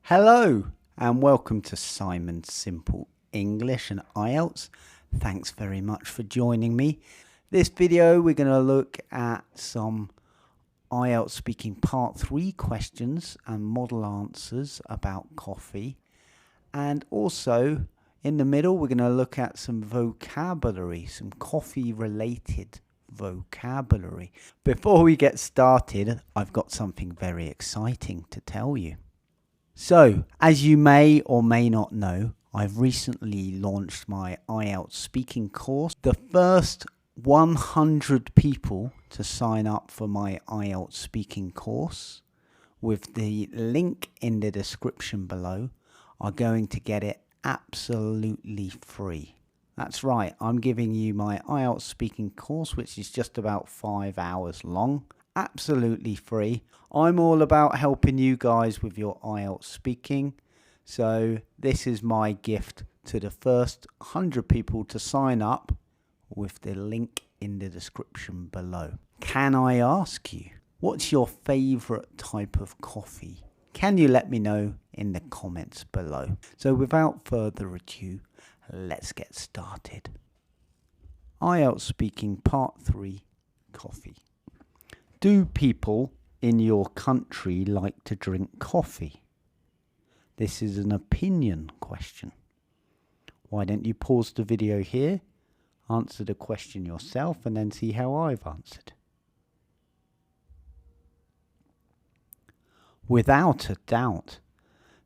Hello and welcome to Simon's Simple English and Ielts. Thanks very much for joining me. This video we're going to look at some Ielts speaking part 3 questions and model answers about coffee. And also in the middle we're going to look at some vocabulary, some coffee related vocabulary. Before we get started, I've got something very exciting to tell you. So, as you may or may not know, I've recently launched my Ielts speaking course. The first 100 people to sign up for my Ielts speaking course, with the link in the description below, are going to get it absolutely free. That's right, I'm giving you my Ielts speaking course, which is just about 5 hours long. Absolutely free. I'm all about helping you guys with your Ielts speaking. So this is my gift to the first 100 people to sign up with the link in the description below. Can I ask you, what's your favorite type of coffee? Can you let me know in the comments below? So without further ado, let's get started. Ielts speaking part 3, coffee. Do people in your country like to drink coffee? This is an opinion question. Why don't you pause the video here, answer the question yourself, and then see how I've answered. Without a doubt,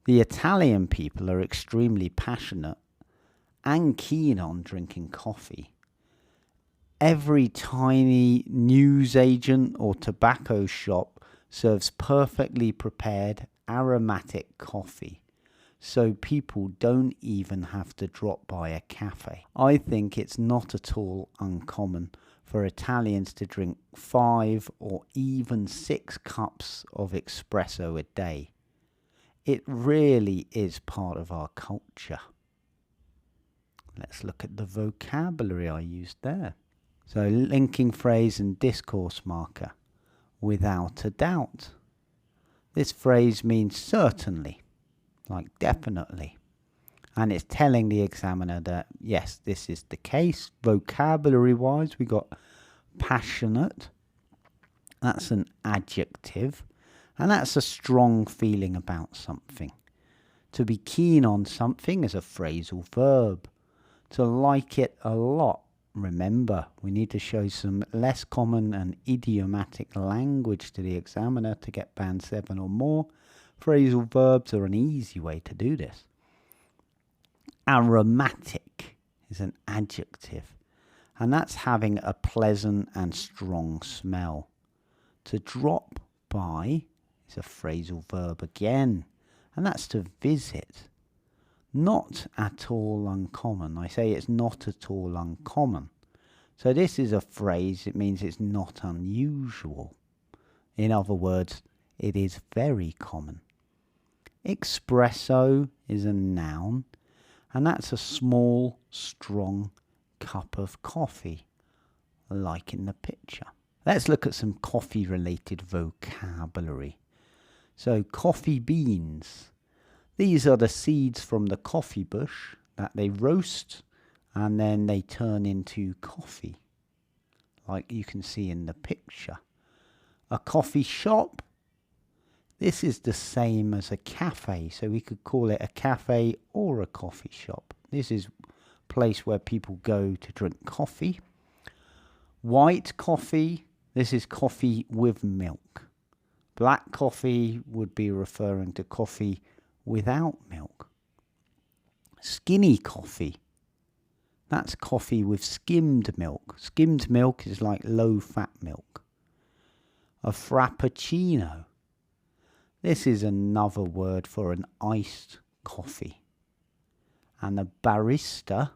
the Italian people are extremely passionate and keen on drinking coffee. Every tiny newsagent or tobacco shop serves perfectly prepared aromatic coffee, so people don't even have to drop by a cafe. I think it's not at all uncommon for Italians to drink 5 or even 6 cups of espresso a day. It really is part of our culture. Let's look at the vocabulary I used there. So linking phrase and discourse marker. Without a doubt. This phrase means certainly, like definitely. And it's telling the examiner that yes, this is the case. Vocabulary wise, we got passionate. That's an adjective. And that's a strong feeling about something. To be keen on something is a phrasal verb. To like it a lot. Remember, we need to show some less common and idiomatic language to the examiner to get band 7 or more. Phrasal verbs are an easy way to do this. Aromatic is an adjective, and that's having a pleasant and strong smell. To drop by is a phrasal verb again, and that's to visit. Not at all uncommon. I say it's not at all uncommon. So this is a phrase, it means it's not unusual. In other words, it is very common. Espresso is a noun, and that's a small, strong cup of coffee, like in the picture. Let's look at some coffee-related vocabulary. So coffee beans. These are the seeds from the coffee bush that they roast and then they turn into coffee, like you can see in the picture. A coffee shop, this is the same as a cafe, so we could call it a cafe or a coffee shop. This is a place where people go to drink coffee. White coffee, this is coffee with milk. Black coffee would be referring to coffee without milk. Skinny coffee, that's coffee with skimmed milk. Skimmed milk is like low-fat milk. A frappuccino, this is another word for an iced coffee. And a barista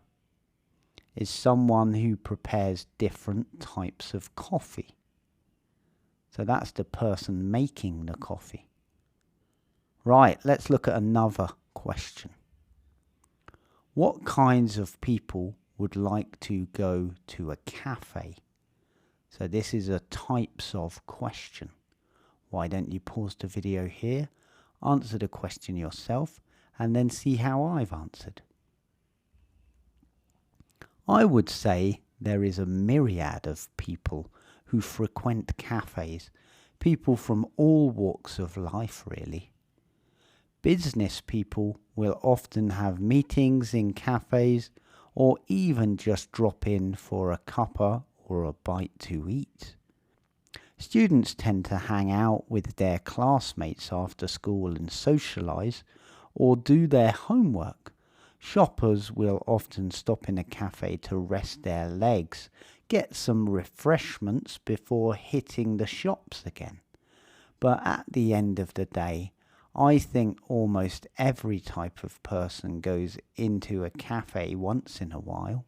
is someone who prepares different types of coffee. So that's the person making the coffee. Right, let's look at another question. What kinds of people would like to go to a cafe? So this is a types of question. Why don't you pause the video here, answer the question yourself and then see how I've answered. I would say there is a myriad of people who frequent cafes, people from all walks of life really. Business people will often have meetings in cafes or even just drop in for a cuppa or a bite to eat. Students tend to hang out with their classmates after school and socialise or do their homework. Shoppers will often stop in a cafe to rest their legs, get some refreshments before hitting the shops again. But at the end of the day, I think almost every type of person goes into a cafe once in a while.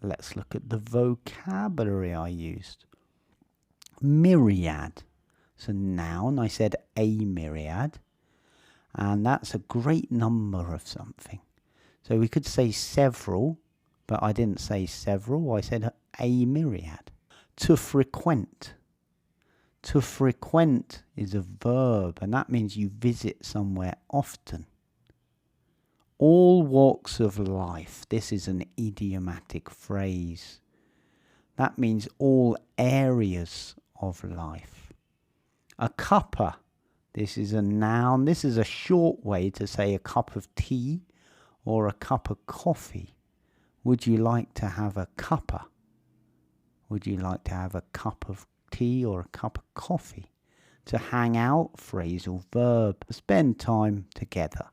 Let's look at the vocabulary I used. Myriad. It's a noun. I said a myriad. And that's a great number of something. So we could say several, but I didn't say several. I said a myriad. To frequent. To frequent is a verb, and that means you visit somewhere often. All walks of life. This is an idiomatic phrase. That means all areas of life. A cuppa. This is a noun. This is a short way to say a cup of tea or a cup of coffee. Would you like to have a cuppa? Would you like to have a cup of tea or a cup of coffee? To hang out, phrasal verb. Spend time together.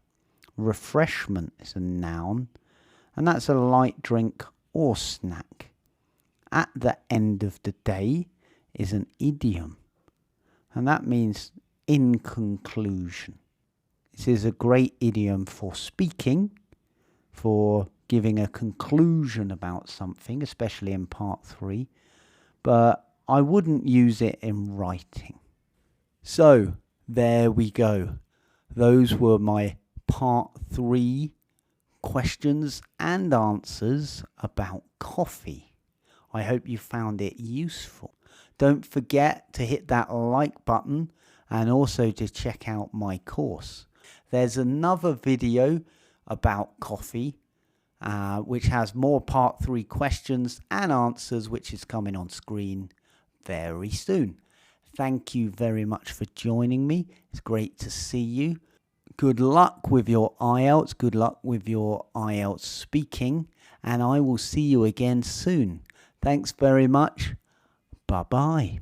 Refreshment is a noun, and that's a light drink or snack. At the end of the day is an idiom, and that means in conclusion. This is a great idiom for speaking, for giving a conclusion about something, especially in part 3, but I wouldn't use it in writing. So, there we go. Those were my part 3 questions and answers about coffee. I hope you found it useful. Don't forget to hit that like button and also to check out my course. There's another video about coffee, which has more part 3 questions and answers, which is coming on screen very soon. Thank you very much for joining me. It's great to see you. Good luck with your Ielts. Good luck with your Ielts speaking. And I will see you again soon. Thanks very much. Bye-bye.